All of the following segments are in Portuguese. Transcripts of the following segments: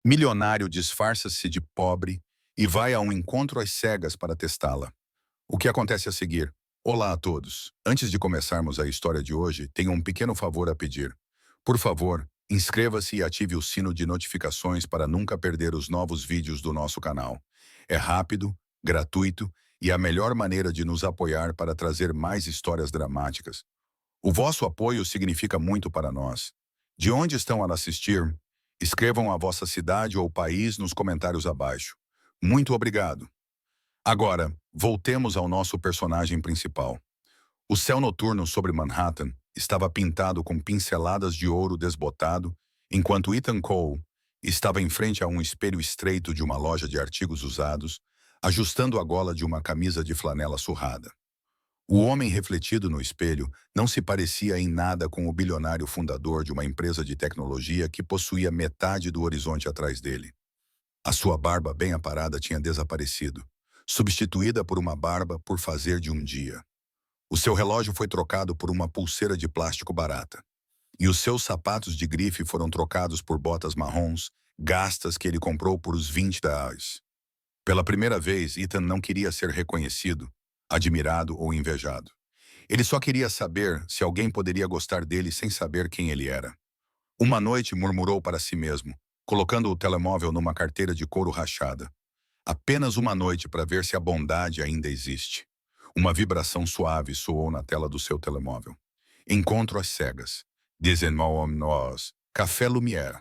Milionário disfarça-se de pobre e vai a um encontro às cegas para testá-la. O que acontece a seguir? Olá a todos. Antes de começarmos a história de hoje, tenho um pequeno favor a pedir. Por favor, inscreva-se e ative o sino de notificações para nunca perder os novos vídeos do nosso canal. É rápido, gratuito e a melhor maneira de nos apoiar para trazer mais histórias dramáticas. O vosso apoio significa muito para nós. De onde estão a assistir? Escrevam a vossa cidade ou país nos comentários abaixo. Muito obrigado. Agora, voltemos ao nosso personagem principal. O céu noturno sobre Manhattan estava pintado com pinceladas de ouro desbotado, enquanto Ethan Cole estava em frente a um espelho estreito de uma loja de artigos usados, ajustando a gola de uma camisa de flanela surrada. O homem refletido no espelho não se parecia em nada com o bilionário fundador de uma empresa de tecnologia que possuía metade do horizonte atrás dele. A sua barba bem aparada tinha desaparecido, substituída por uma barba por fazer de um dia. O seu relógio foi trocado por uma pulseira de plástico barata. E os seus sapatos de grife foram trocados por botas marrons, gastas que ele comprou por uns US$ 20. Pela primeira vez, Ethan não queria ser reconhecido, admirado ou invejado. Ele só queria saber se alguém poderia gostar dele sem saber quem ele era. Uma noite murmurou para si mesmo, colocando o telemóvel numa carteira de couro rachada. Apenas uma noite para ver se a bondade ainda existe. Uma vibração suave soou na tela do seu telemóvel. Encontro às cegas. Desenvolvemos. Café Lumière.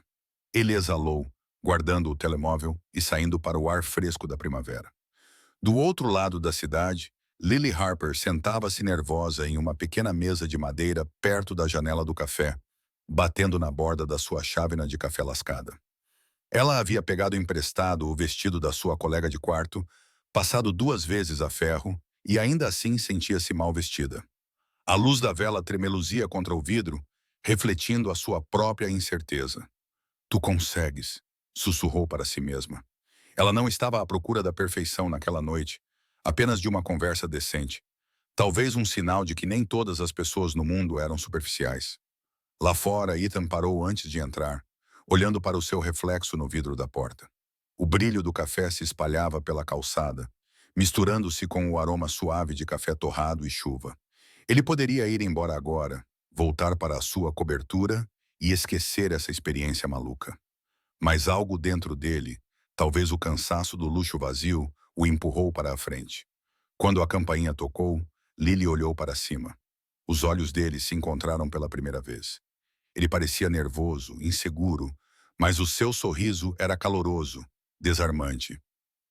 Ele exalou, guardando o telemóvel e saindo para o ar fresco da primavera. Do outro lado da cidade, Lily Harper sentava-se nervosa em uma pequena mesa de madeira perto da janela do café, batendo na borda da sua chávena de café lascada. Ela havia pegado emprestado o vestido da sua colega de quarto, passado 2 vezes a ferro, e ainda assim sentia-se mal vestida. A luz da vela tremeluzia contra o vidro, refletindo a sua própria incerteza. Tu consegues, sussurrou para si mesma. Ela não estava à procura da perfeição naquela noite, apenas de uma conversa decente. Talvez um sinal de que nem todas as pessoas no mundo eram superficiais. Lá fora, Ethan parou antes de entrar, olhando para o seu reflexo no vidro da porta. O brilho do café se espalhava pela calçada, misturando-se com o aroma suave de café torrado e chuva. Ele poderia ir embora agora, voltar para a sua cobertura e esquecer essa experiência maluca. Mas algo dentro dele, talvez o cansaço do luxo vazio, o empurrou para a frente. Quando a campainha tocou, Lily olhou para cima. Os olhos dele se encontraram pela primeira vez. Ele parecia nervoso, inseguro, mas o seu sorriso era caloroso, desarmante.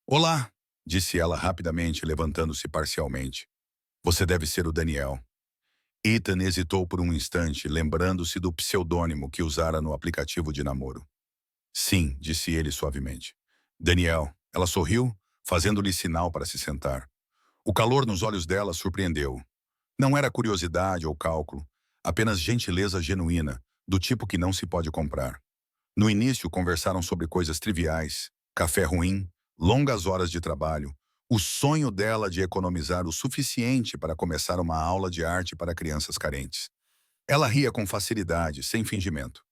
Olá, disse ela rapidamente, levantando-se parcialmente. Você deve ser o Daniel. Ethan hesitou por um instante, lembrando-se do pseudônimo que usara no aplicativo de namoro. Sim, disse ele suavemente. Daniel, ela sorriu, fazendo-lhe sinal para se sentar. O calor nos olhos dela surpreendeu. Não era curiosidade ou cálculo, apenas gentileza genuína, do tipo que não se pode comprar. No início, conversaram sobre coisas triviais, café ruim, longas horas de trabalho, o sonho dela de economizar o suficiente para começar uma aula de arte para crianças carentes. Ela ria com facilidade, sem fingimento.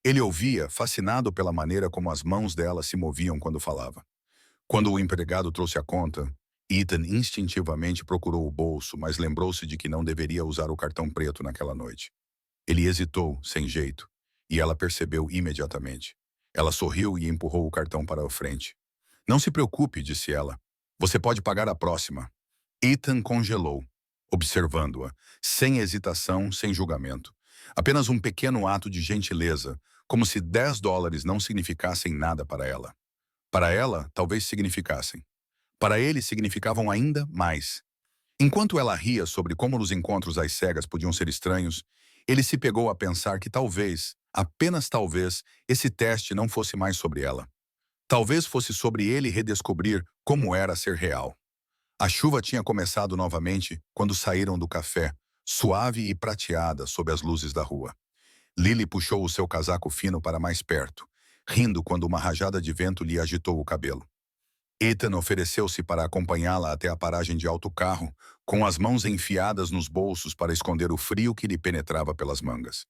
Ele ouvia, fascinado pela maneira como as mãos dela se moviam quando falava. Quando o empregado trouxe a conta, Ethan instintivamente procurou o bolso, mas lembrou-se de que não deveria usar o cartão preto naquela noite. Ele hesitou, sem jeito, e ela percebeu imediatamente. Ela sorriu e empurrou o cartão para a frente. Não se preocupe, disse ela. Você pode pagar a próxima. Ethan congelou, observando-a, sem hesitação, sem julgamento. Apenas um pequeno ato de gentileza, como se $10 não significassem nada para ela. Para ela, talvez significassem. Para ele, significavam ainda mais. Enquanto ela ria sobre como os encontros às cegas podiam ser estranhos, ele se pegou a pensar que talvez, apenas talvez, esse teste não fosse mais sobre ela. Talvez fosse sobre ele redescobrir como era ser real. A chuva tinha começado novamente quando saíram do café, suave e prateada sob as luzes da rua. Lily puxou o seu casaco fino para mais perto, rindo quando uma rajada de vento lhe agitou o cabelo. Ethan ofereceu-se para acompanhá-la até a paragem de autocarro, com as mãos enfiadas nos bolsos para esconder o frio que lhe penetrava pelas mangas.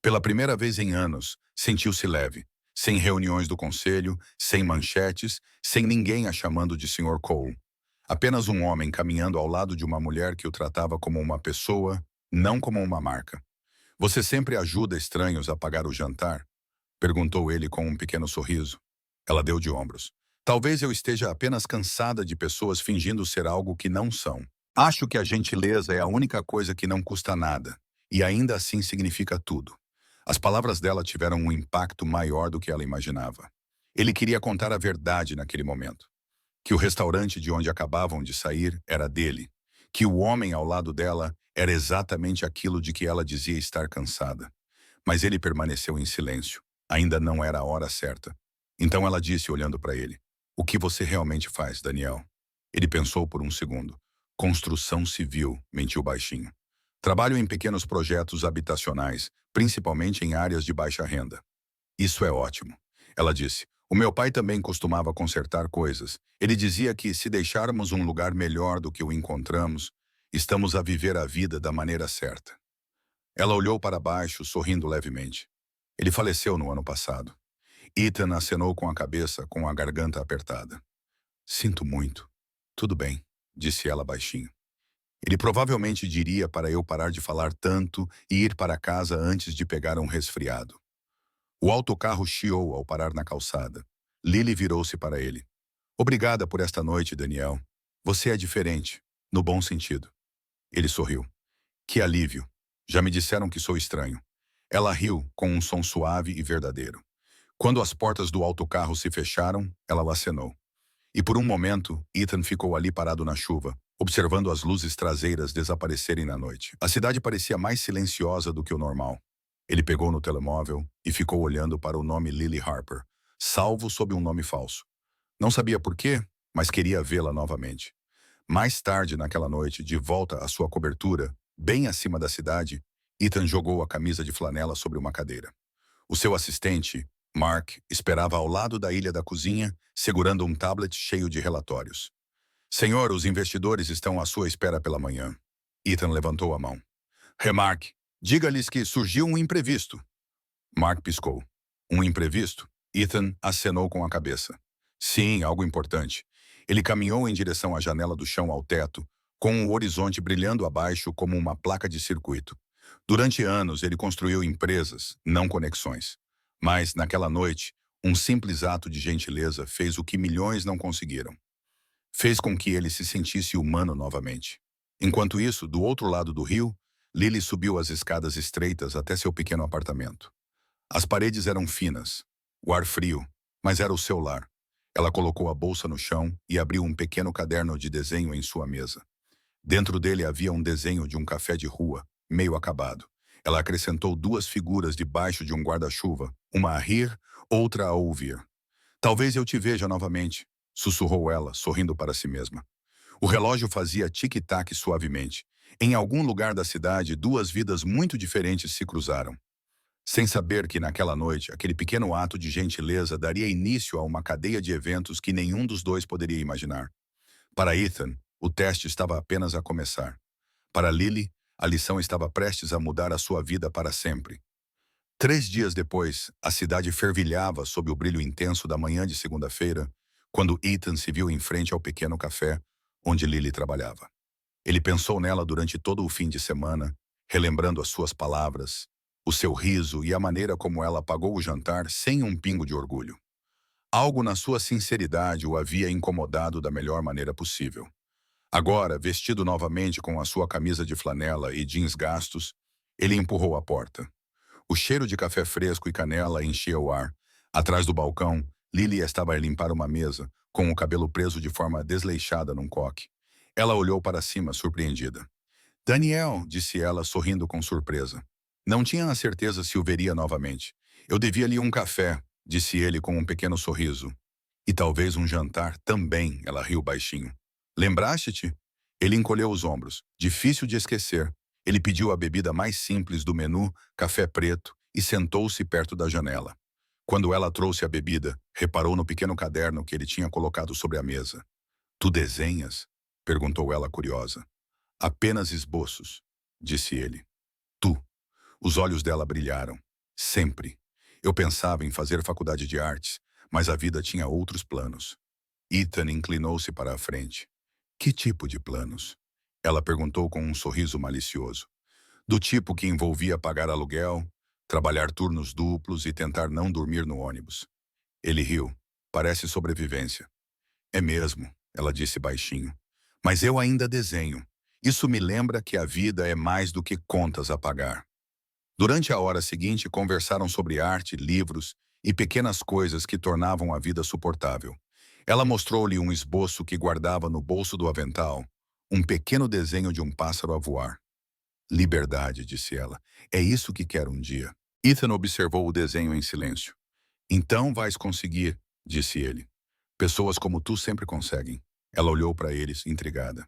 Pela primeira vez em anos, sentiu-se leve, Sem reuniões do conselho, sem manchetes, sem ninguém a chamando de Sr. Cole. Apenas um homem caminhando ao lado de uma mulher que o tratava como uma pessoa, não como uma marca. Você sempre ajuda estranhos a pagar o jantar? Perguntou ele com um pequeno sorriso. Ela deu de ombros. Talvez eu esteja apenas cansada de pessoas fingindo ser algo que não são. Acho que a gentileza é a única coisa que não custa nada, e ainda assim significa tudo. As palavras dela tiveram um impacto maior do que ela imaginava. Ele queria contar a verdade naquele momento. Que o restaurante de onde acabavam de sair era dele. Que o homem ao lado dela era exatamente aquilo de que ela dizia estar cansada. Mas ele permaneceu em silêncio. Ainda não era a hora certa. Então ela disse, olhando para ele: "O que você realmente faz, Daniel?" Ele pensou por um segundo. "Construção civil", mentiu baixinho. "Trabalho em pequenos projetos habitacionais, principalmente em áreas de baixa renda." "Isso é ótimo." Ela disse. "O meu pai também costumava consertar coisas. Ele dizia que, se deixarmos um lugar melhor do que o encontramos, estamos a viver a vida da maneira certa." Ela olhou para baixo, sorrindo levemente. "Ele faleceu no ano passado." Ethan acenou com a cabeça, com a garganta apertada. "Sinto muito." "Tudo bem", disse ela baixinho. "Ele provavelmente diria para eu parar de falar tanto e ir para casa antes de pegar um resfriado." O autocarro chiou ao parar na calçada. Lily virou-se para ele. "Obrigada por esta noite, Daniel. Você é diferente, no bom sentido." Ele sorriu. "Que alívio. Já me disseram que sou estranho." Ela riu, com um som suave e verdadeiro. Quando as portas do autocarro se fecharam, ela o acenou. E por um momento, Ethan ficou ali parado na chuva, observando as luzes traseiras desaparecerem na noite. A cidade parecia mais silenciosa do que o normal. Ele pegou no telemóvel e ficou olhando para o nome Lily Harper, salvo sob um nome falso. Não sabia por quê, mas queria vê-la novamente. Mais tarde naquela noite, de volta à sua cobertura, bem acima da cidade, Ethan jogou a camisa de flanela sobre uma cadeira. O seu assistente, Mark, esperava ao lado da ilha da cozinha, segurando um tablet cheio de relatórios. "Senhor, os investidores estão à sua espera pela manhã." Ethan levantou a mão. "Remarque, diga-lhes que surgiu um imprevisto." Mark piscou. "Um imprevisto?" Ethan acenou com a cabeça. "Sim, algo importante." Ele caminhou em direção à janela do chão ao teto, com o horizonte brilhando abaixo como uma placa de circuito. Durante anos, ele construiu empresas, não conexões. Mas, naquela noite, um simples ato de gentileza fez o que milhões não conseguiram. Fez com que ele se sentisse humano novamente. Enquanto isso, do outro lado do rio, Lily subiu as escadas estreitas até seu pequeno apartamento. As paredes eram finas, o ar frio, mas era o seu lar. Ela colocou a bolsa no chão e abriu um pequeno caderno de desenho em sua mesa. Dentro dele havia um desenho de um café de rua, meio acabado. Ela acrescentou duas figuras debaixo de um guarda-chuva, uma a rir, outra a ouvir. "Talvez eu te veja novamente", sussurrou ela, sorrindo para si mesma. O relógio fazia tic-tac suavemente. Em algum lugar da cidade, duas vidas muito diferentes se cruzaram. Sem saber que naquela noite, aquele pequeno ato de gentileza daria início a uma cadeia de eventos que nenhum dos dois poderia imaginar. Para Ethan, o teste estava apenas a começar. Para Lily, a lição estava prestes a mudar a sua vida para sempre. 3 dias depois, a cidade fervilhava sob o brilho intenso da manhã de segunda-feira, quando Ethan se viu em frente ao pequeno café onde Lily trabalhava. Ele pensou nela durante todo o fim de semana, relembrando as suas palavras, o seu riso e a maneira como ela pagou o jantar sem um pingo de orgulho. Algo na sua sinceridade o havia incomodado da melhor maneira possível. Agora, vestido novamente com a sua camisa de flanela e jeans gastos, ele empurrou a porta. O cheiro de café fresco e canela enchia o ar. Atrás do balcão, Lily estava a limpar uma mesa, com o cabelo preso de forma desleixada num coque. Ela olhou para cima, surpreendida. "Daniel", disse ela, sorrindo com surpresa. Não tinha a certeza se o veria novamente. "Eu devia-lhe um café", disse ele com um pequeno sorriso. "E talvez um jantar também", ela riu baixinho. "Lembraste-te?" Ele encolheu os ombros. Difícil de esquecer. Ele pediu a bebida mais simples do menu, café preto, e sentou-se perto da janela. Quando ela trouxe a bebida, reparou no pequeno caderno que ele tinha colocado sobre a mesa. "Tu desenhas?", perguntou ela curiosa. "Apenas esboços", disse ele. "Tu." Os olhos dela brilharam. "Sempre." Eu pensava em fazer faculdade de artes, mas a vida tinha outros planos. Ethan inclinou-se para a frente. Que tipo de planos? Ela perguntou com um sorriso malicioso. Do tipo que envolvia pagar aluguel, trabalhar turnos duplos e tentar não dormir no ônibus. Ele riu. Parece sobrevivência. É mesmo, ela disse baixinho. Mas eu ainda desenho. Isso me lembra que a vida é mais do que contas a pagar. Durante a hora seguinte, conversaram sobre arte, livros e pequenas coisas que tornavam a vida suportável. Ela mostrou-lhe um esboço que guardava no bolso do avental, um pequeno desenho de um pássaro a voar. Liberdade, disse ela. É isso que quero um dia. Ethan observou o desenho em silêncio. Então vais conseguir, disse ele. Pessoas como tu sempre conseguem. Ela olhou para eles, intrigada.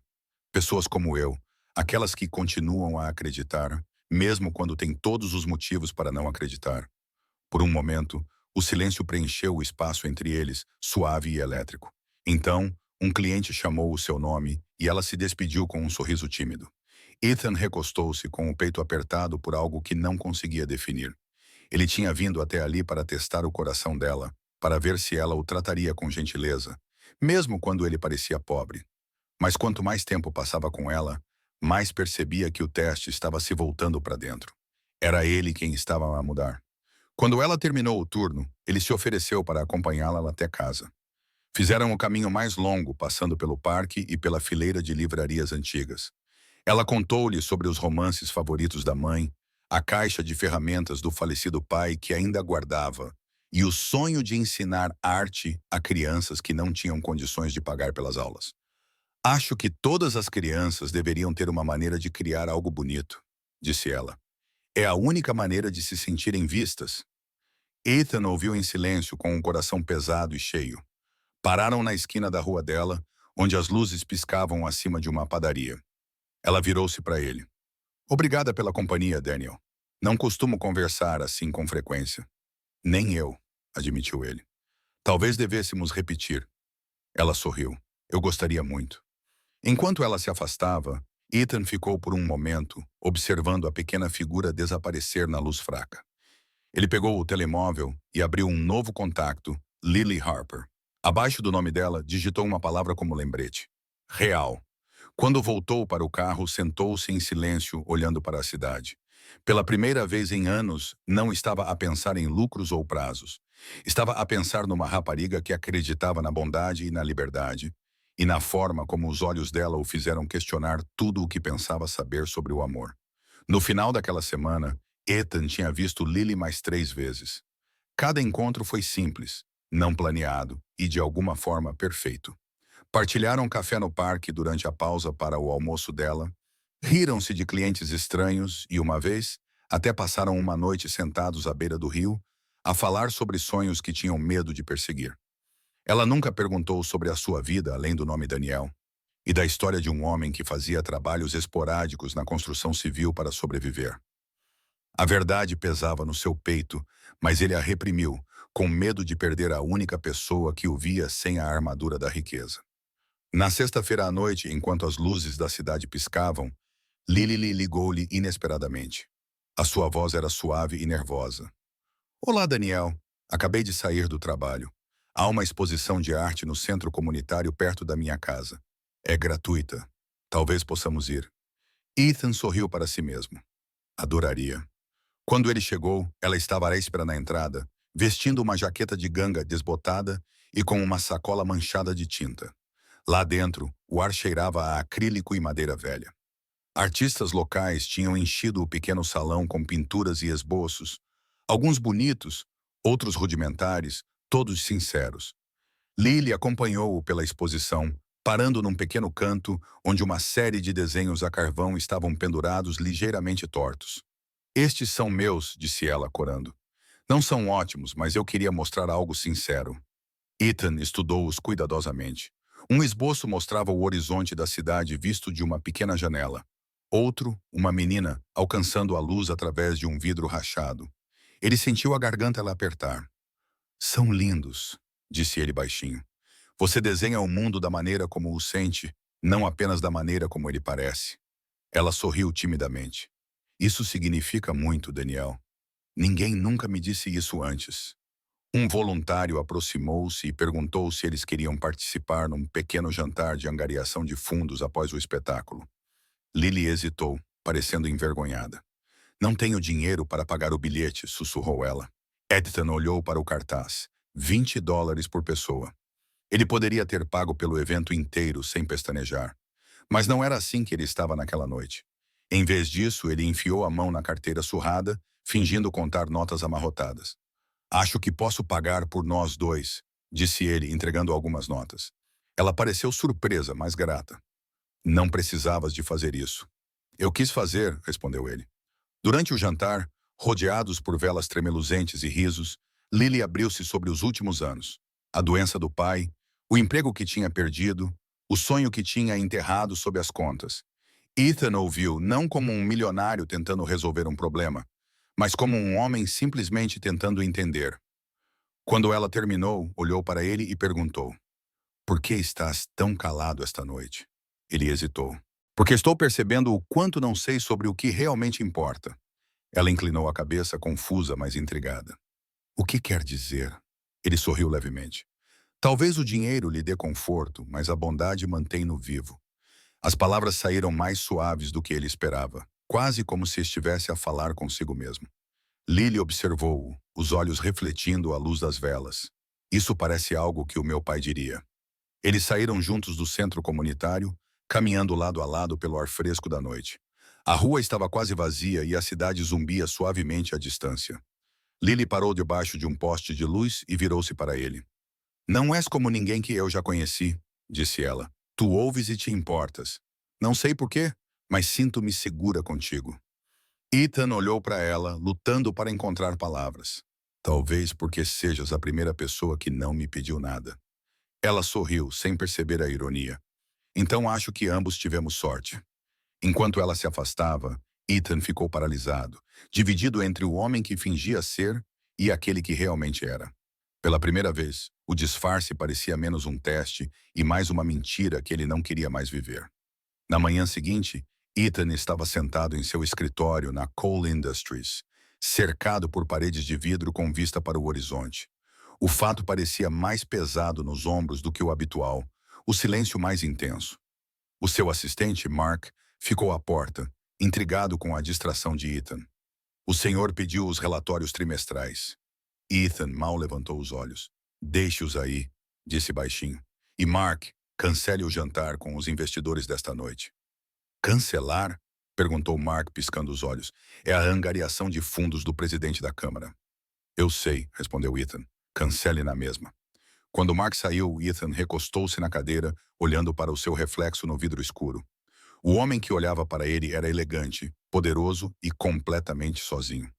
Pessoas como eu, aquelas que continuam a acreditar, mesmo quando têm todos os motivos para não acreditar. Por um momento, o silêncio preencheu o espaço entre eles, suave e elétrico. Então, um cliente chamou o seu nome e ela se despediu com um sorriso tímido. Ethan recostou-se com o peito apertado por algo que não conseguia definir. Ele tinha vindo até ali para testar o coração dela, para ver se ela o trataria com gentileza, mesmo quando ele parecia pobre. Mas quanto mais tempo passava com ela, mais percebia que o teste estava se voltando para dentro. Era ele quem estava a mudar. Quando ela terminou o turno, ele se ofereceu para acompanhá-la até casa. Fizeram o caminho mais longo, passando pelo parque e pela fileira de livrarias antigas. Ela contou-lhe sobre os romances favoritos da mãe, a caixa de ferramentas do falecido pai que ainda guardava, e o sonho de ensinar arte a crianças que não tinham condições de pagar pelas aulas. Acho que todas as crianças deveriam ter uma maneira de criar algo bonito, disse ela. É a única maneira de se sentirem vistas. Ethan ouviu em silêncio com um coração pesado e cheio. Pararam na esquina da rua dela, onde as luzes piscavam acima de uma padaria. Ela virou-se para ele. Obrigada pela companhia, Daniel. Não costumo conversar assim com frequência. Nem eu, admitiu ele. Talvez devêssemos repetir. Ela sorriu. Eu gostaria muito. Enquanto ela se afastava, Ethan ficou por um momento, observando a pequena figura desaparecer na luz fraca. Ele pegou o telemóvel e abriu um novo contacto, Lily Harper. Abaixo do nome dela, digitou uma palavra como lembrete. Real. Quando voltou para o carro, sentou-se em silêncio, olhando para a cidade. Pela primeira vez em anos, não estava a pensar em lucros ou prazos. Estava a pensar numa rapariga que acreditava na bondade e na liberdade, e na forma como os olhos dela o fizeram questionar tudo o que pensava saber sobre o amor. No final daquela semana, Ethan tinha visto Lily mais 3 vezes. Cada encontro foi simples, não planeado e, de alguma forma, perfeito. Partilharam café no parque durante a pausa para o almoço dela, riram-se de clientes estranhos e, uma vez, até passaram uma noite sentados à beira do rio, a falar sobre sonhos que tinham medo de perseguir. Ela nunca perguntou sobre a sua vida além do nome Daniel, e da história de um homem que fazia trabalhos esporádicos na construção civil para sobreviver. A verdade pesava no seu peito, mas ele a reprimiu, com medo de perder a única pessoa que o via sem a armadura da riqueza. Na sexta-feira à noite, enquanto as luzes da cidade piscavam, Lily ligou-lhe inesperadamente. A sua voz era suave e nervosa. Olá, Daniel. Acabei de sair do trabalho. Há uma exposição de arte no centro comunitário perto da minha casa. É gratuita. Talvez possamos ir. Ethan sorriu para si mesmo. Adoraria. Quando ele chegou, ela estava à espera na entrada, vestindo uma jaqueta de ganga desbotada e com uma sacola manchada de tinta. Lá dentro, o ar cheirava a acrílico e madeira velha. Artistas locais tinham enchido o pequeno salão com pinturas e esboços, alguns bonitos, outros rudimentares, todos sinceros. Lily acompanhou-o pela exposição, parando num pequeno canto onde uma série de desenhos a carvão estavam pendurados ligeiramente tortos. Estes são meus, disse ela, corando. Não são ótimos, mas eu queria mostrar algo sincero. Ethan estudou-os cuidadosamente. Um esboço mostrava o horizonte da cidade visto de uma pequena janela. Outro, uma menina, alcançando a luz através de um vidro rachado. Ele sentiu a garganta lhe apertar. São lindos, disse ele baixinho. Você desenha o mundo da maneira como o sente, não apenas da maneira como ele parece. Ela sorriu timidamente. Isso significa muito, Daniel. Ninguém nunca me disse isso antes. Um voluntário aproximou-se e perguntou se eles queriam participar num pequeno jantar de angariação de fundos após o espetáculo. Lily hesitou, parecendo envergonhada. Não tenho dinheiro para pagar o bilhete, sussurrou ela. Ethan olhou para o cartaz. $20 por pessoa. Ele poderia ter pago pelo evento inteiro sem pestanejar. Mas não era assim que ele estava naquela noite. Em vez disso, ele enfiou a mão na carteira surrada, fingindo contar notas amarrotadas. Acho que posso pagar por nós dois, disse ele, entregando algumas notas. Ela pareceu surpresa, mas grata. Não precisavas de fazer isso. Eu quis fazer, respondeu ele. Durante o jantar, rodeados por velas tremeluzentes e risos, Lily abriu-se sobre os últimos anos. A doença do pai, o emprego que tinha perdido, o sonho que tinha enterrado sob as contas. Ethan ouviu não como um milionário tentando resolver um problema, mas como um homem simplesmente tentando entender. Quando ela terminou, olhou para ele e perguntou: "Por que estás tão calado esta noite?" Ele hesitou. "Porque estou percebendo o quanto não sei sobre o que realmente importa." Ela inclinou a cabeça, confusa, mas intrigada. "O que quer dizer?" Ele sorriu levemente. "Talvez o dinheiro lhe dê conforto, mas a bondade mantém-no vivo." As palavras saíram mais suaves do que ele esperava, quase como se estivesse a falar consigo mesmo. Lily observou-o, os olhos refletindo a luz das velas. "Isso parece algo que o meu pai diria." Eles saíram juntos do centro comunitário, caminhando lado a lado pelo ar fresco da noite. A rua estava quase vazia e a cidade zumbia suavemente à distância. Lily parou debaixo de um poste de luz e virou-se para ele. "Não és como ninguém que eu já conheci", disse ela. "Tu ouves e te importas. Não sei por quê, mas sinto-me segura contigo." Ethan olhou para ela, lutando para encontrar palavras. "Talvez porque sejas a primeira pessoa que não me pediu nada." Ela sorriu, sem perceber a ironia. "Então acho que ambos tivemos sorte." Enquanto ela se afastava, Ethan ficou paralisado, dividido entre o homem que fingia ser e aquele que realmente era. Pela primeira vez, o disfarce parecia menos um teste e mais uma mentira que ele não queria mais viver. Na manhã seguinte, Ethan estava sentado em seu escritório na Cole Industries, cercado por paredes de vidro com vista para o horizonte. O fato parecia mais pesado nos ombros do que o habitual, o silêncio mais intenso. O seu assistente, Mark, ficou à porta, intrigado com a distração de Ethan. O senhor pediu os relatórios trimestrais. Ethan mal levantou os olhos. "Deixe-os aí", disse baixinho. "E Mark, cancele o jantar com os investidores desta noite." "Cancelar?" perguntou Mark, piscando os olhos. "É a angariação de fundos do presidente da Câmara." "Eu sei", respondeu Ethan. "Cancele na mesma." Quando Mark saiu, Ethan recostou-se na cadeira, olhando para o seu reflexo no vidro escuro. O homem que olhava para ele era elegante, poderoso e completamente sozinho.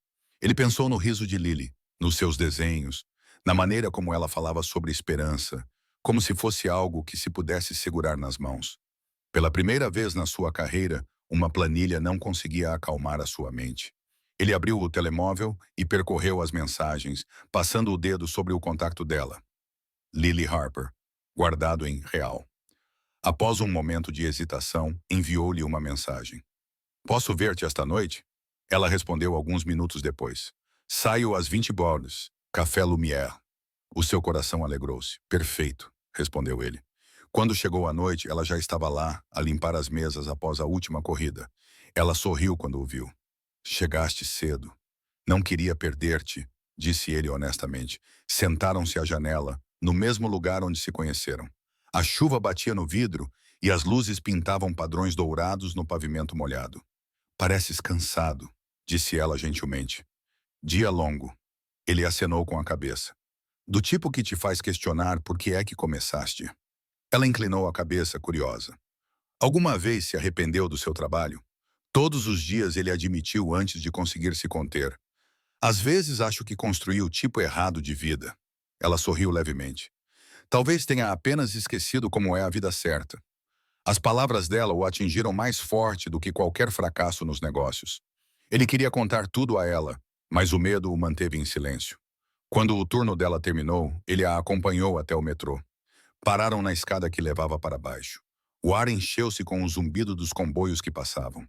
Ele pensou no riso de Lily, nos seus desenhos, na maneira como ela falava sobre esperança, como se fosse algo que se pudesse segurar nas mãos. Pela primeira vez na sua carreira, uma planilha não conseguia acalmar a sua mente. Ele abriu o telemóvel e percorreu as mensagens, passando o dedo sobre o contato dela. Lily Harper, guardado em real. Após um momento de hesitação, enviou-lhe uma mensagem. "Posso ver-te esta noite?" Ela respondeu alguns minutos depois. "Saio às 20 horas. Café Lumière." O seu coração alegrou-se. "Perfeito", respondeu ele. Quando chegou a noite, ela já estava lá, a limpar as mesas após a última corrida. Ela sorriu quando o viu. "Chegaste cedo. Não queria perder-te", disse ele honestamente. Sentaram-se à janela, no mesmo lugar onde se conheceram. A chuva batia no vidro e as luzes pintavam padrões dourados no pavimento molhado. "Pareces cansado", disse ela gentilmente. "Dia longo." Ele acenou com a cabeça. "Do tipo que te faz questionar por que é que começaste." Ela inclinou a cabeça, curiosa. "Alguma vez se arrependeu do seu trabalho?" Todos os dias ele admitiu antes de conseguir se conter. "Às vezes acho que construí o tipo errado de vida." Ela sorriu levemente. "Talvez tenha apenas esquecido como é a vida certa." As palavras dela o atingiram mais forte do que qualquer fracasso nos negócios. Ele queria contar tudo a ela, mas o medo o manteve em silêncio. Quando o turno dela terminou, ele a acompanhou até o metrô. Pararam na escada que levava para baixo. O ar encheu-se com o zumbido dos comboios que passavam.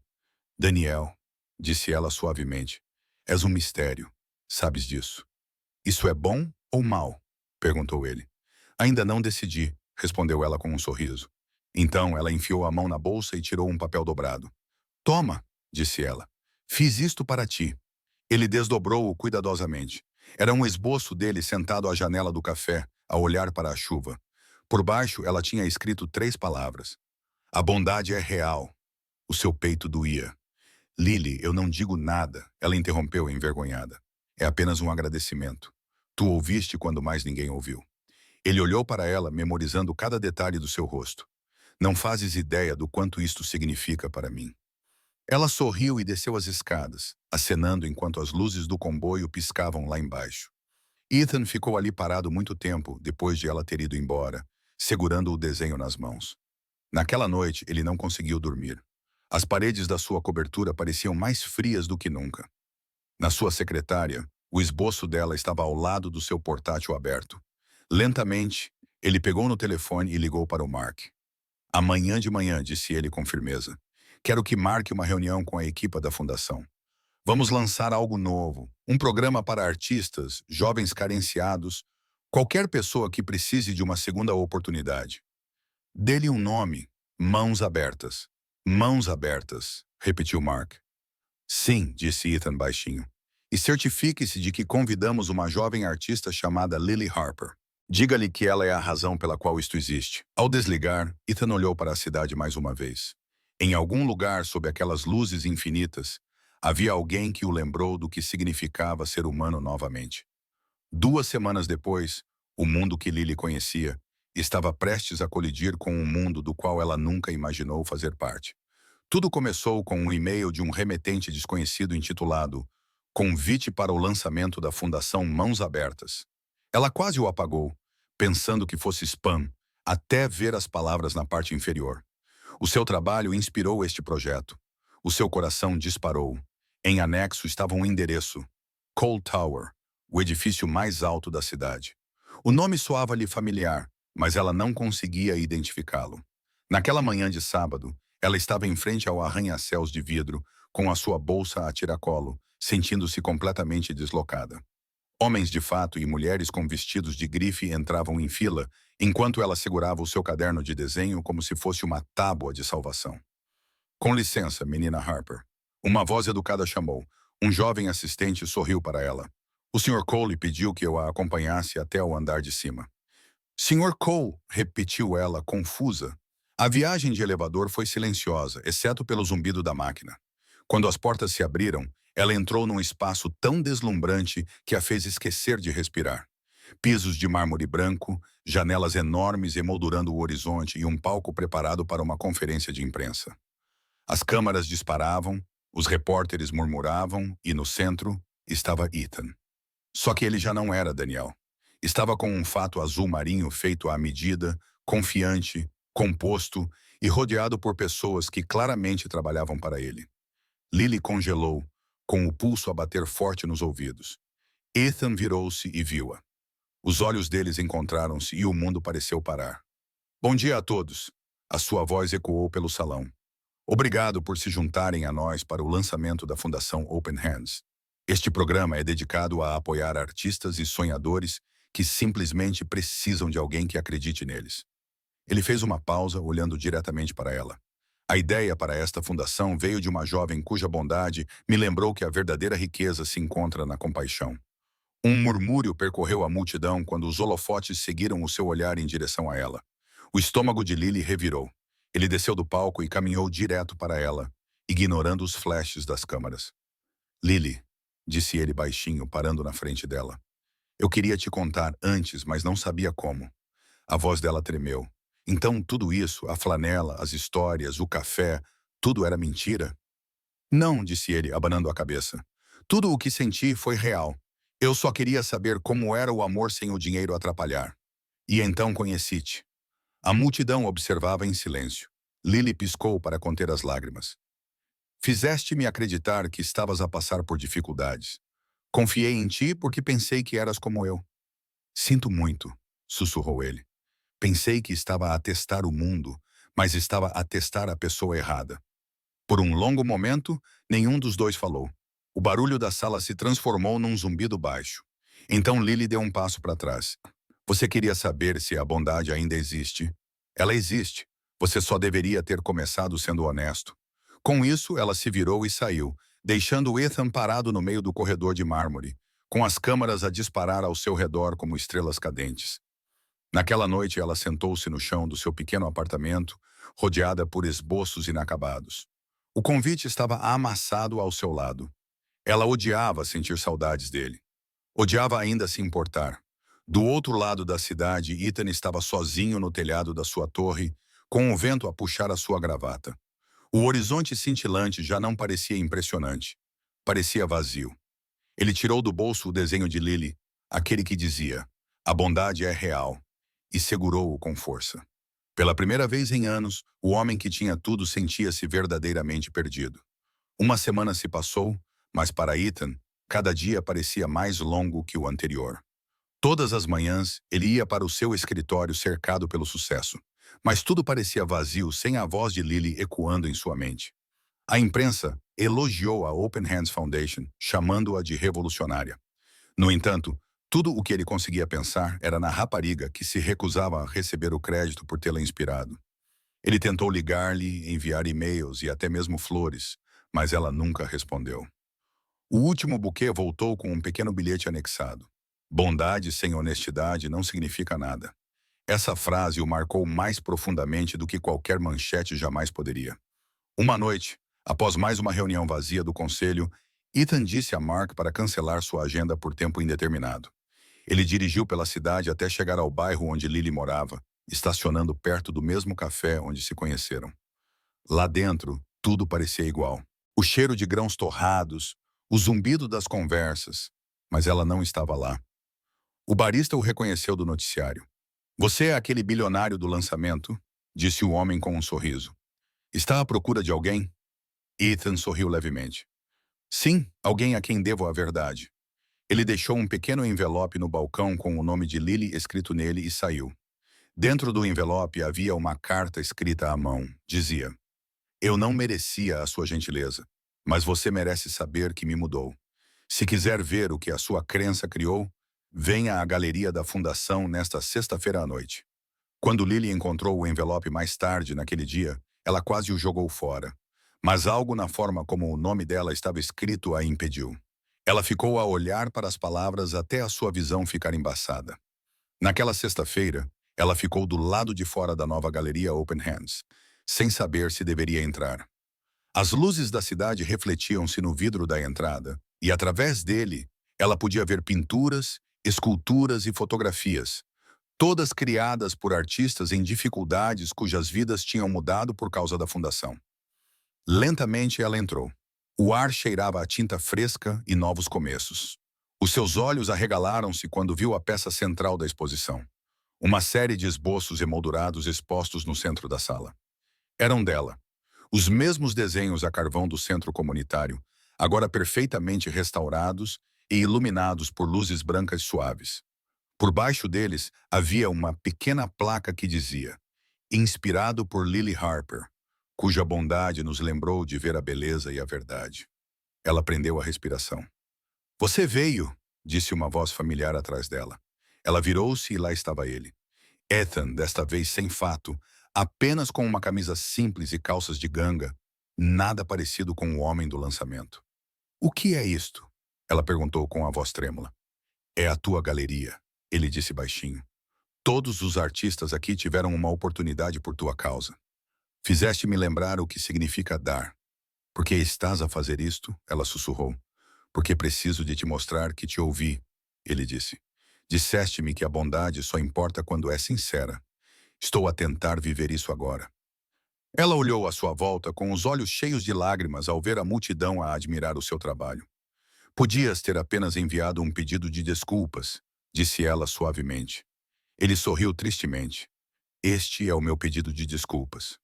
"Daniel", disse ela suavemente, "és um mistério." Sabes disso. Isso é bom ou mal? Perguntou ele. Ainda não decidi, respondeu ela com um sorriso. Então ela enfiou a mão na bolsa e tirou um papel dobrado. Toma, disse ela. Fiz isto para ti. Ele desdobrou-o cuidadosamente. Era um esboço dele sentado à janela do café, a olhar para a chuva. Por baixo, ela tinha escrito 3 palavras. A bondade é real. O seu peito doía. Lily, eu não digo nada, ela interrompeu envergonhada. É apenas um agradecimento. Tu ouviste quando mais ninguém ouviu. Ele olhou para ela, memorizando cada detalhe do seu rosto. Não fazes ideia do quanto isto significa para mim. Ela sorriu e desceu as escadas, acenando enquanto as luzes do comboio piscavam lá embaixo. Ethan ficou ali parado muito tempo depois de ela ter ido embora, segurando o desenho nas mãos. Naquela noite, ele não conseguiu dormir. As paredes da sua cobertura pareciam mais frias do que nunca. Na sua secretária, o esboço dela estava ao lado do seu portátil aberto. Lentamente, ele pegou no telefone e ligou para o Mark. Amanhã de manhã, disse ele com firmeza. Quero que marque uma reunião com a equipe da fundação. Vamos lançar algo novo, um programa para artistas, jovens carenciados, qualquer pessoa que precise de uma segunda oportunidade. Dê-lhe um nome, Mãos Abertas. Mãos Abertas, repetiu Mark. Sim, disse Ethan baixinho. E certifique-se de que convidamos uma jovem artista chamada Lily Harper. Diga-lhe que ela é a razão pela qual isto existe. Ao desligar, Ethan olhou para a cidade mais uma vez. Em algum lugar sob aquelas luzes infinitas, havia alguém que o lembrou do que significava ser humano novamente. 2 semanas depois, o mundo que Lily conhecia estava prestes a colidir com um mundo do qual ela nunca imaginou fazer parte. Tudo começou com um e-mail de um remetente desconhecido intitulado Convite para o lançamento da Fundação Mãos Abertas. Ela quase o apagou, pensando que fosse spam, até ver as palavras na parte inferior. O seu trabalho inspirou este projeto. O seu coração disparou. Em anexo estava um endereço: Cole Tower, o edifício mais alto da cidade. O nome soava-lhe familiar, mas ela não conseguia identificá-lo. Naquela manhã de sábado, ela estava em frente ao arranha-céus de vidro, com a sua bolsa a tiracolo, sentindo-se completamente deslocada. Homens de fato e mulheres com vestidos de grife entravam em fila, enquanto ela segurava o seu caderno de desenho como se fosse uma tábua de salvação. Com licença, menina Harper. Uma voz educada chamou. Um jovem assistente sorriu para ela. O Sr. Cole pediu que eu a acompanhasse até o andar de cima. Sr. Cole, repetiu ela, confusa. A viagem de elevador foi silenciosa, exceto pelo zumbido da máquina. Quando as portas se abriram, ela entrou num espaço tão deslumbrante que a fez esquecer de respirar. Pisos de mármore branco, janelas enormes emoldurando o horizonte e um palco preparado para uma conferência de imprensa. As câmaras disparavam, os repórteres murmuravam e, no centro, estava Ethan. Só que ele já não era Daniel. Estava com um fato azul marinho feito à medida, confiante, composto e rodeado por pessoas que claramente trabalhavam para ele. Lily congelou, com o pulso a bater forte nos ouvidos. Ethan virou-se e viu-a. Os olhos deles encontraram-se e o mundo pareceu parar. Bom dia a todos. A sua voz ecoou pelo salão. Obrigado por se juntarem a nós para o lançamento da Fundação Open Hands. Este programa é dedicado a apoiar artistas e sonhadores que simplesmente precisam de alguém que acredite neles. Ele fez uma pausa, olhando diretamente para ela. A ideia para esta fundação veio de uma jovem cuja bondade me lembrou que a verdadeira riqueza se encontra na compaixão. Um murmúrio percorreu a multidão quando os holofotes seguiram o seu olhar em direção a ela. O estômago de Lily revirou. Ele desceu do palco e caminhou direto para ela, ignorando os flashes das câmaras. Lily, disse ele baixinho, parando na frente dela. Eu queria te contar antes, mas não sabia como. A voz dela tremeu. Então tudo isso, a flanela, as histórias, o café, tudo era mentira? Não, disse ele, abanando a cabeça. Tudo o que senti foi real. Eu só queria saber como era o amor sem o dinheiro atrapalhar. E então conheci-te. A multidão observava em silêncio. Lily piscou para conter as lágrimas. Fizeste-me acreditar que estavas a passar por dificuldades. Confiei em ti porque pensei que eras como eu. Sinto muito, sussurrou ele. Pensei que estava a testar o mundo, mas estava a testar a pessoa errada. Por um longo momento, nenhum dos dois falou. O barulho da sala se transformou num zumbido baixo. Então Lily deu um passo para trás. Você queria saber se a bondade ainda existe? Ela existe. Você só deveria ter começado sendo honesto. Com isso, ela se virou e saiu, deixando Ethan parado no meio do corredor de mármore, com as câmaras a disparar ao seu redor como estrelas cadentes. Naquela noite, ela sentou-se no chão do seu pequeno apartamento, rodeada por esboços inacabados. O convite estava amassado ao seu lado. Ela odiava sentir saudades dele. Odiava ainda se importar. Do outro lado da cidade, Ethan estava sozinho no telhado da sua torre, com o vento a puxar a sua gravata. O horizonte cintilante já não parecia impressionante. Parecia vazio. Ele tirou do bolso o desenho de Lily, aquele que dizia, "A bondade é real", e segurou-o com força. Pela primeira vez em anos, o homem que tinha tudo sentia-se verdadeiramente perdido. Uma semana se passou, mas para Ethan, cada dia parecia mais longo que o anterior. Todas as manhãs, ele ia para o seu escritório cercado pelo sucesso, mas tudo parecia vazio sem a voz de Lily ecoando em sua mente. A imprensa elogiou a Open Hands Foundation, chamando-a de revolucionária. No entanto, tudo o que ele conseguia pensar era na rapariga que se recusava a receber o crédito por tê-la inspirado. Ele tentou ligar-lhe, enviar e-mails e até mesmo flores, mas ela nunca respondeu. O último buquê voltou com um pequeno bilhete anexado. Bondade sem honestidade não significa nada. Essa frase o marcou mais profundamente do que qualquer manchete jamais poderia. Uma noite, após mais uma reunião vazia do conselho, Ethan disse a Mark para cancelar sua agenda por tempo indeterminado. Ele dirigiu pela cidade até chegar ao bairro onde Lily morava, estacionando perto do mesmo café onde se conheceram. Lá dentro, tudo parecia igual. O cheiro de grãos torrados, o zumbido das conversas, mas ela não estava lá. O barista o reconheceu do noticiário. "Você é aquele bilionário do lançamento?", disse o homem com um sorriso. "Está à procura de alguém?" Ethan sorriu levemente. "Sim, alguém a quem devo a verdade." Ele deixou um pequeno envelope no balcão com o nome de Lily escrito nele e saiu. Dentro do envelope havia uma carta escrita à mão. Dizia, "Eu não merecia a sua gentileza, mas você merece saber que me mudou. Se quiser ver o que a sua crença criou, venha à galeria da Fundação nesta sexta-feira à noite." Quando Lily encontrou o envelope mais tarde naquele dia, ela quase o jogou fora. Mas algo na forma como o nome dela estava escrito a impediu. Ela ficou a olhar para as palavras até a sua visão ficar embaçada. Naquela sexta-feira, ela ficou do lado de fora da nova galeria Open Hands, sem saber se deveria entrar. As luzes da cidade refletiam-se no vidro da entrada, e através dele, ela podia ver pinturas, esculturas e fotografias, todas criadas por artistas em dificuldades cujas vidas tinham mudado por causa da fundação. Lentamente ela entrou. O ar cheirava a tinta fresca e novos começos. Os seus olhos arregalaram-se quando viu a peça central da exposição. Uma série de esboços emoldurados expostos no centro da sala. Eram dela. Os mesmos desenhos a carvão do centro comunitário, agora perfeitamente restaurados e iluminados por luzes brancas suaves. Por baixo deles havia uma pequena placa que dizia, "Inspirado por Lily Harper, cuja bondade nos lembrou de ver a beleza e a verdade." Ela prendeu a respiração. "Você veio", disse uma voz familiar atrás dela. Ela virou-se e lá estava ele. Ethan, desta vez sem fato, apenas com uma camisa simples e calças de ganga, nada parecido com o homem do lançamento. "O que é isto?", ela perguntou com a voz trêmula. "É a tua galeria", ele disse baixinho. "Todos os artistas aqui tiveram uma oportunidade por tua causa. Fizeste-me lembrar o que significa dar." "Por que estás a fazer isto?", ela sussurrou. "Porque preciso de te mostrar que te ouvi", ele disse. "Disseste-me que a bondade só importa quando é sincera. Estou a tentar viver isso agora." Ela olhou à sua volta com os olhos cheios de lágrimas ao ver a multidão a admirar o seu trabalho. "Podias ter apenas enviado um pedido de desculpas", disse ela suavemente. Ele sorriu tristemente. "Este é o meu pedido de desculpas."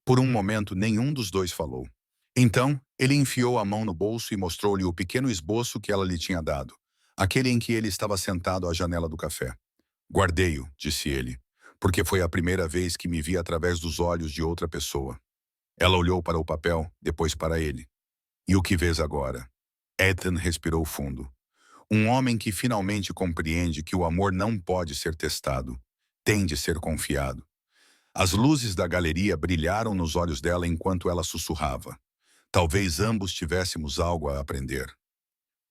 Por um momento, nenhum dos dois falou. Então, ele enfiou a mão no bolso e mostrou-lhe o pequeno esboço que ela lhe tinha dado, aquele em que ele estava sentado à janela do café. "Guardei-o", disse ele, "porque foi a primeira vez que me vi através dos olhos de outra pessoa." Ela olhou para o papel, depois para ele. "E o que vês agora?" Ethan respirou fundo. Um homem que finalmente compreende que o amor não pode ser testado, tem de ser confiado. As luzes da galeria brilharam nos olhos dela enquanto ela sussurrava. Talvez ambos tivéssemos algo a aprender.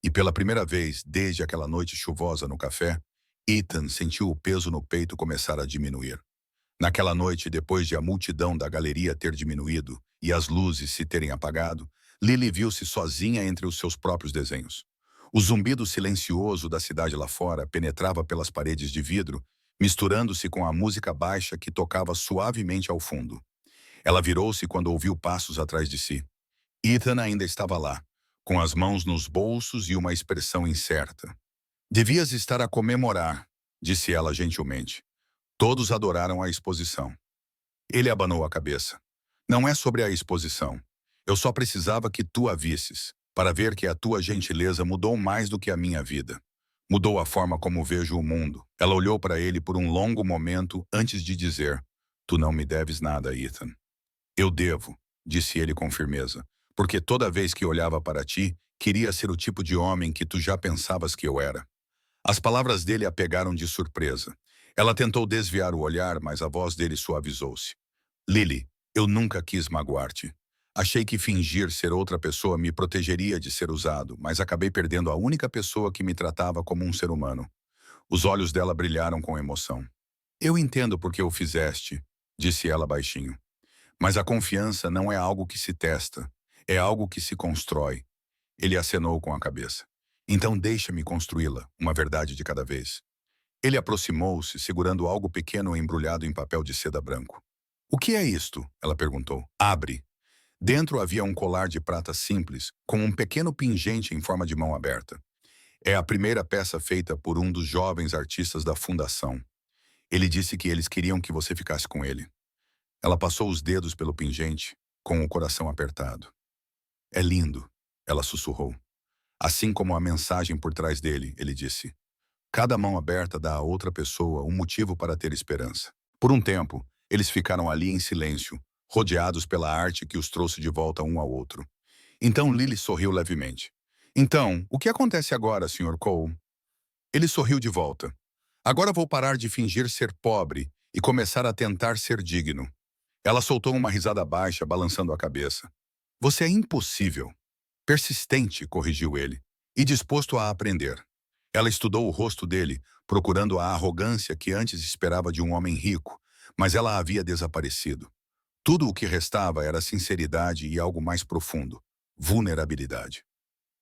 E pela primeira vez, desde aquela noite chuvosa no café, Ethan sentiu o peso no peito começar a diminuir. Naquela noite, depois de a multidão da galeria ter diminuído e as luzes se terem apagado, Lily viu-se sozinha entre os seus próprios desenhos. O zumbido silencioso da cidade lá fora penetrava pelas paredes de vidro, misturando-se com a música baixa que tocava suavemente ao fundo. Ela virou-se quando ouviu passos atrás de si. Ethan ainda estava lá, com as mãos nos bolsos e uma expressão incerta. Devias estar a comemorar, disse ela gentilmente. Todos adoraram a exposição. Ele abanou a cabeça. Não é sobre a exposição. Eu só precisava que tu a visses, para ver que a tua gentileza mudou mais do que a minha vida. Mudou a forma como vejo o mundo. Ela olhou para ele por um longo momento antes de dizer: Tu não me deves nada, Ethan. Eu devo, disse ele com firmeza, porque toda vez que olhava para ti, queria ser o tipo de homem que tu já pensavas que eu era. As palavras dele a pegaram de surpresa. Ela tentou desviar o olhar, mas a voz dele suavizou-se. Lily, eu nunca quis magoar-te. Achei que fingir ser outra pessoa me protegeria de ser usado, mas acabei perdendo a única pessoa que me tratava como um ser humano. Os olhos dela brilharam com emoção. Eu entendo por que o fizeste, disse ela baixinho. Mas a confiança não é algo que se testa, é algo que se constrói. Ele acenou com a cabeça. Então deixa-me construí-la, uma verdade de cada vez. Ele aproximou-se, segurando algo pequeno embrulhado em papel de seda branco. O que é isto? Ela perguntou. Abre. Dentro havia um colar de prata simples, com um pequeno pingente em forma de mão aberta. É a primeira peça feita por um dos jovens artistas da fundação. Ele disse que eles queriam que você ficasse com ele. Ela passou os dedos pelo pingente, com o coração apertado. É lindo, ela sussurrou. Assim como a mensagem por trás dele, ele disse. Cada mão aberta dá a outra pessoa um motivo para ter esperança. Por um tempo, eles ficaram ali em silêncio, rodeados pela arte que os trouxe de volta um ao outro. Então Lily sorriu levemente. Então, o que acontece agora, Sr. Cole? Ele sorriu de volta. Agora vou parar de fingir ser pobre e começar a tentar ser digno. Ela soltou uma risada baixa, balançando a cabeça. Você é impossível. Persistente, corrigiu ele, e disposto a aprender. Ela estudou o rosto dele, procurando a arrogância que antes esperava de um homem rico, mas ela havia desaparecido. Tudo o que restava era sinceridade e algo mais profundo, vulnerabilidade.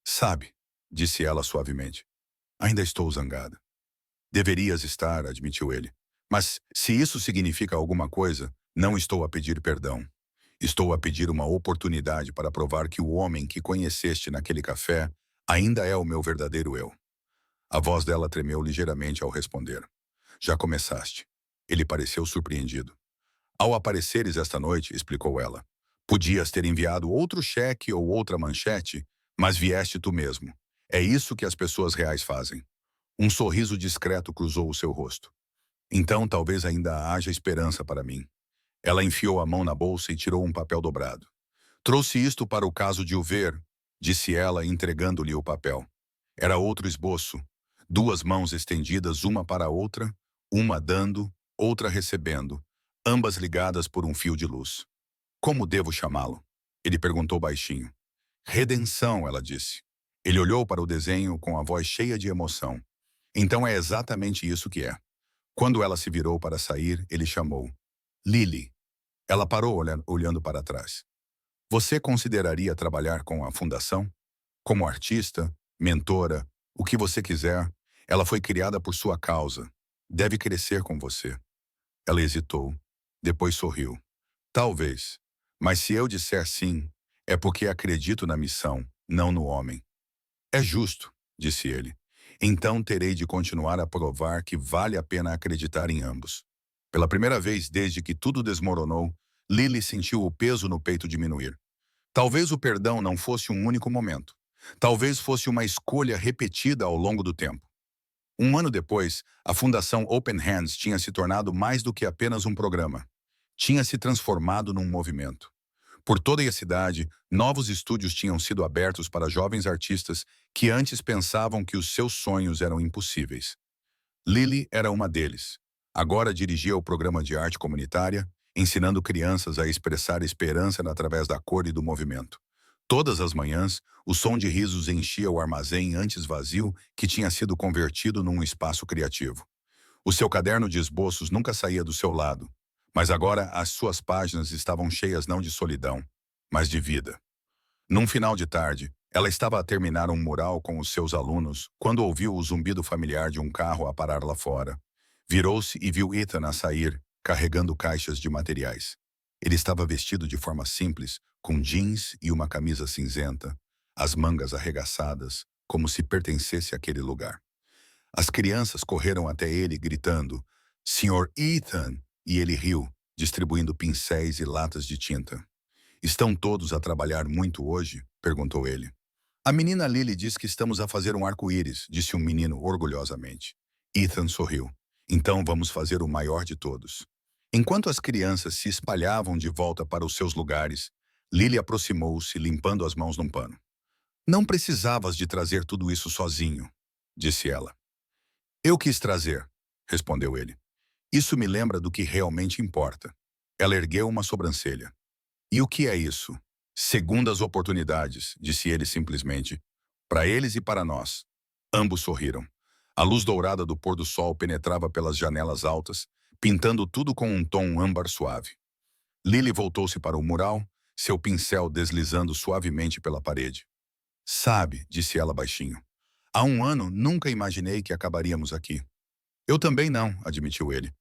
Sabe, disse ela suavemente, ainda estou zangada. Deverias estar, admitiu ele. Mas, se isso significa alguma coisa, não estou a pedir perdão. Estou a pedir uma oportunidade para provar que o homem que conheceste naquele café ainda é o meu verdadeiro eu. A voz dela tremeu ligeiramente ao responder. Já começaste. Ele pareceu surpreendido. Ao apareceres esta noite, explicou ela, podias ter enviado outro cheque ou outra manchete, mas vieste tu mesmo. É isso que as pessoas reais fazem. Um sorriso discreto cruzou o seu rosto. Então talvez ainda haja esperança para mim. Ela enfiou a mão na bolsa e tirou um papel dobrado. Trouxe isto para o caso de o ver, disse ela, entregando-lhe o papel. Era outro esboço. Duas mãos estendidas uma para a outra, uma dando, outra recebendo, ambas ligadas por um fio de luz. Como devo chamá-lo? Ele perguntou baixinho. Redenção, ela disse. Ele olhou para o desenho com a voz cheia de emoção. Então é exatamente isso que é. Quando ela se virou para sair, ele chamou. Lily. Ela parou olhando para trás. Você consideraria trabalhar com a fundação? Como artista, mentora, o que você quiser, ela foi criada por sua causa. Deve crescer com você. Ela hesitou. Depois sorriu. Talvez. Mas se eu disser sim, é porque acredito na missão, não no homem. É justo, disse ele. Então terei de continuar a provar que vale a pena acreditar em ambos. Pela primeira vez desde que tudo desmoronou, Lily sentiu o peso no peito diminuir. Talvez o perdão não fosse um único momento. Talvez fosse uma escolha repetida ao longo do tempo. Um ano depois, a Fundação Open Hands tinha se tornado mais do que apenas um programa. Tinha se transformado num movimento. Por toda a cidade, novos estúdios tinham sido abertos para jovens artistas que antes pensavam que os seus sonhos eram impossíveis. Lily era uma deles. Agora dirigia o programa de arte comunitária, ensinando crianças a expressar esperança através da cor e do movimento. Todas as manhãs, o som de risos enchia o armazém antes vazio que tinha sido convertido num espaço criativo. O seu caderno de esboços nunca saía do seu lado, mas agora as suas páginas estavam cheias não de solidão, mas de vida. Num final de tarde, ela estava a terminar um mural com os seus alunos quando ouviu o zumbido familiar de um carro a parar lá fora. Virou-se e viu Ethan a sair, carregando caixas de materiais. Ele estava vestido de forma simples, com jeans e uma camisa cinzenta, as mangas arregaçadas, como se pertencesse àquele lugar. As crianças correram até ele, gritando, "Senhor Ethan!" E ele riu, distribuindo pincéis e latas de tinta. "Estão todos a trabalhar muito hoje?" perguntou ele. "A menina Lily diz que estamos a fazer um arco-íris", disse um menino orgulhosamente. Ethan sorriu. "Então vamos fazer o maior de todos." Enquanto as crianças se espalhavam de volta para os seus lugares, Lily aproximou-se, limpando as mãos num pano. "Não precisavas de trazer tudo isso sozinho", disse ela. "Eu quis trazer", respondeu ele. "Isso me lembra do que realmente importa." Ela ergueu uma sobrancelha. "E o que é isso?" "Segundas oportunidades", disse ele simplesmente. "Para eles e para nós." Ambos sorriram. A luz dourada do pôr do sol penetrava pelas janelas altas, pintando tudo com um tom âmbar suave. Lily voltou-se para o mural, seu pincel deslizando suavemente pela parede. "Sabe", disse ela baixinho, "há um ano nunca imaginei que acabaríamos aqui." "Eu também não", admitiu ele.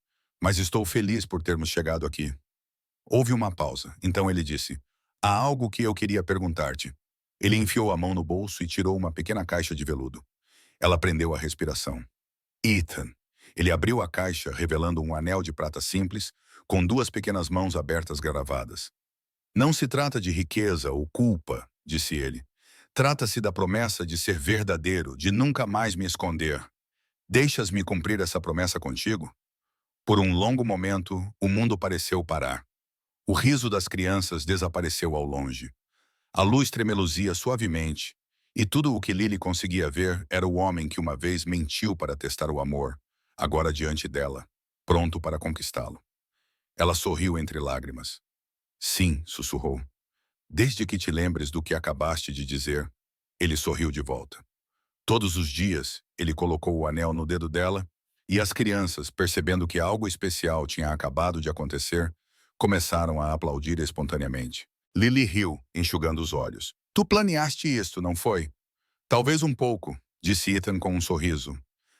"Mas estou feliz por termos chegado aqui." Houve uma pausa. Então ele disse, "Há algo que eu queria perguntar-te." Ele enfiou a mão no bolso e tirou uma pequena caixa de veludo. Ela prendeu a respiração. "Ethan." Ele abriu a caixa, revelando um anel de prata simples, com duas pequenas mãos abertas gravadas. "Não se trata de riqueza ou culpa", disse ele. "Trata-se da promessa de ser verdadeiro, de nunca mais me esconder. Deixas-me cumprir essa promessa contigo?" Por um longo momento, o mundo pareceu parar. O riso das crianças desapareceu ao longe. A luz tremeluzia suavemente, e tudo o que Lily conseguia ver era o homem que uma vez mentiu para testar o amor, agora diante dela, pronto para conquistá-lo. Ela sorriu entre lágrimas. "Sim", sussurrou. "Desde que te lembres do que acabaste de dizer." Ele sorriu de volta. Todos os dias, ele colocou o anel no dedo dela, e as crianças, percebendo que algo especial tinha acabado de acontecer, começaram a aplaudir espontaneamente. Lily riu, enxugando os olhos. "Tu planeaste isto, não foi?" "Talvez um pouco", disse Ethan com um sorriso.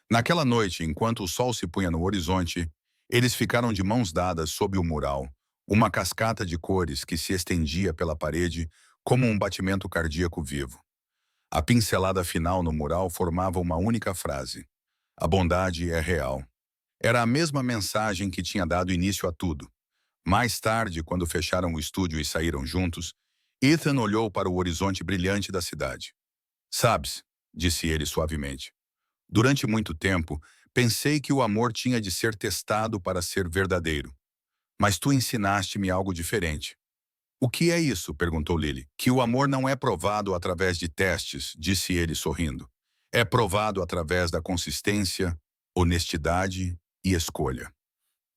Naquela noite, enquanto o sol se punha no horizonte, eles ficaram de mãos dadas sob o mural, uma cascata de cores que se estendia pela parede como um batimento cardíaco vivo. A pincelada final no mural formava uma única frase: "A bondade é real." Era a mesma mensagem que tinha dado início a tudo. Mais tarde, quando fecharam o estúdio e saíram juntos, Ethan olhou para o horizonte brilhante da cidade. "Sabes", disse ele suavemente, "durante muito tempo, pensei que o amor tinha de ser testado para ser verdadeiro. Mas tu ensinaste-me algo diferente." "O que é isso?" perguntou Lily. "Que o amor não é provado através de testes", disse ele sorrindo. "É provado através da consistência, honestidade e escolha."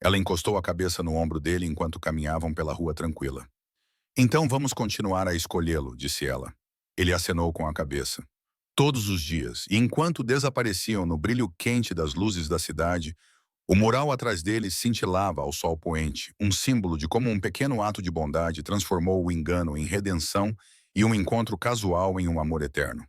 Ela encostou a cabeça no ombro dele enquanto caminhavam pela rua tranquila. "Então vamos continuar a escolhê-lo", disse ela. Ele acenou com a cabeça. Todos os dias, e enquanto desapareciam no brilho quente das luzes da cidade, o mural atrás deles cintilava ao sol poente, um símbolo de como um pequeno ato de bondade transformou o engano em redenção e um encontro casual em um amor eterno.